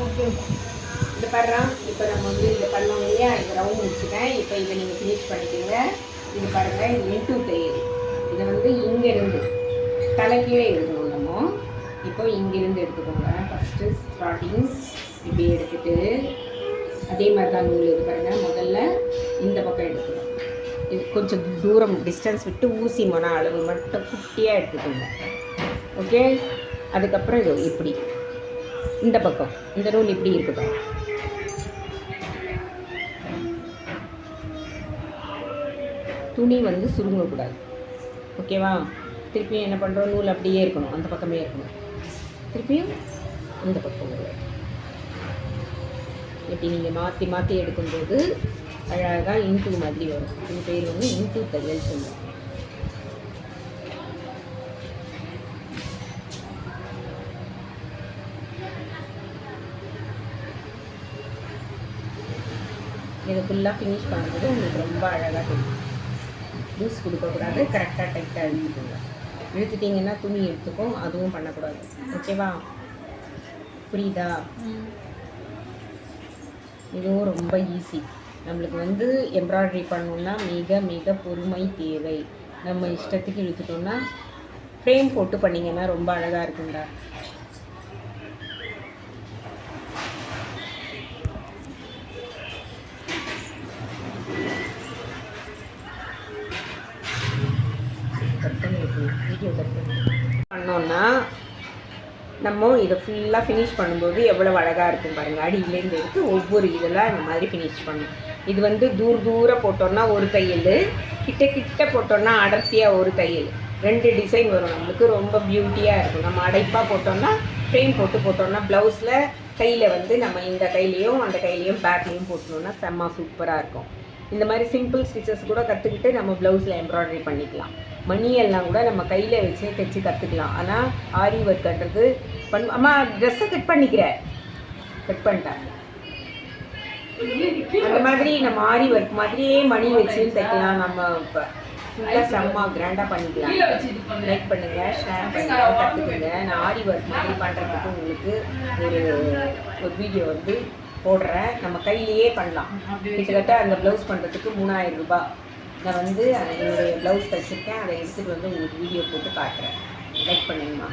Okay இது பண்ணுறோம். இப்போ நம்ம வந்து இதை பண்ணோம் இல்லையா, இதை ரவுண்ட் முடிச்சுட்டேன். இப்போ இதை நீங்கள் ஃபினிஷ் பண்ணிக்கோங்க. இது பாருங்கள், இது இன்டூ தையல். இதை வந்து இங்கேருந்து தலைக்கீழே எடுக்கணும் நம்ம. இப்போ இங்கேருந்து எடுத்துக்கோங்க. ஃபஸ்ட்டு ஸ்டார்டிங் இப்படி எடுத்துகிட்டு அதே மாதிரி தான் நூல் இது பாருங்கள். முதல்ல இந்த பக்கம் எடுக்கணும். இது கொஞ்சம் தூரம் டிஸ்டன்ஸ் விட்டு ஊசி மன அளவு மட்டும் குட்டியாக எடுத்துக்கோங்க. ஓகே. அதுக்கப்புறம் இது இப்படி இந்த பக்கம் இந்த நூல் இப்படி இருக்கட்டும். துணி வந்து சுருங்கக்கூடாது. ஓகேவா? திருப்பியும் என்ன பண்ணுறோம், நூல் அப்படியே இருக்கணும், அந்த பக்கமே இருக்கணும். திருப்பியும் இந்த பக்கம் வரும். இப்படி நீங்கள் மாற்றி மாற்றி எடுக்கும்போது அழகாக இன்டூ மாதிரி வரும். இது பேர் வந்து இன்டூ தையல் சொல்லுவோம். இதை ஃபுல்லாக ஃபினிஷ் பண்ணும்போது உங்களுக்கு ரொம்ப அழகாக தெரியும். லூஸ் கொடுக்கக்கூடாது, கரெக்டாக டைட்டாக இழுத்துக்கோங்க. இழுத்துட்டிங்கன்னா துணி எடுத்துக்கும், அதுவும் பண்ணக்கூடாது. ஓகேவா? புரியுதா? இதுவும் ரொம்ப ஈஸி. நம்மளுக்கு வந்து எம்ப்ராய்டரி பண்ணணுன்னா மிக மிக பொறுமை தேவை. நம்ம இஷ்டத்துக்கு இழுத்துட்டோம்னா ஃப்ரேம் போட்டு பண்ணிங்கன்னா ரொம்ப அழகாக இருக்குண்டா. வீடியோ பண்ணோன்னா நம்ம இதை ஃபுல்லாக ஃபினிஷ் பண்ணும்போது எவ்வளோ அழகாக இருக்கும் பாருங்கள். அடியிலேருந்து எடுத்து ஒவ்வொரு இதெல்லாம் இந்த மாதிரி ஃபினிஷ் பண்ணணும். இது வந்து தூரம் போட்டோன்னா ஒரு தையல், கிட்ட போட்டோன்னா அடர்த்தியாக ஒரு தையல், 2 டிசைன் வரும். நம்மளுக்கு ரொம்ப பியூட்டியாக இருக்கும். நம்ம அடைப்பாக போட்டோன்னா ஃப்ரேம் போட்டோன்னா ப்ளவுஸில் கையில் வந்து நம்ம இந்த கையிலையும் அந்த கையிலையும் பேக்லேயும் போட்டோன்னா செம்ம சூப்பராக இருக்கும். இந்த மாதிரி சிம்பிள் ஸ்டிச்சஸ் கூட கற்றுக்கிட்டு நம்ம ப்ளவுஸில் எம்ப்ராய்டரி பண்ணிக்கலாம். மணியெல்லாம் கூட நம்ம கையில் வச்சு தைச்சி கற்றுக்கலாம். ஆனால் ஆரி ஒர்க் கட்டுறது அம்மா ட்ரெஸ்ஸை கட் பண்ணிக்கிறேன், கட் பண்ணிட்டேன். அந்த மாதிரி நம்ம ஆரி ஒர்க் மாதிரியே மணி வச்சு தைக்கலாம். நம்ம இப்போ ஃபுல்லாக செம்ம கிராண்டாக பண்ணிக்கலாம். லைக் பண்ணுங்கள், ஷேர் பண்ணுங்கள், கற்றுக்குங்க. நான் ஆரி ஒர்க் மாதிரி பண்ணுறதுக்கு உங்களுக்கு ஒரு வீடியோ வந்து போடுறேன். நம்ம கையிலேயே பண்ணலாம். கிட்டத்தட்ட அந்த ப்ளவுஸ் பண்ணுறதுக்கு 3000 ரூபாய். நான் வந்து என்னுடைய ப்ளவுஸ் தைச்சிருக்கேன். அதை எடுத்துகிட்டு வந்து உங்களுக்கு வீடியோ போட்டு காட்டுறேன். லைக் பண்ணுங்கம்மா.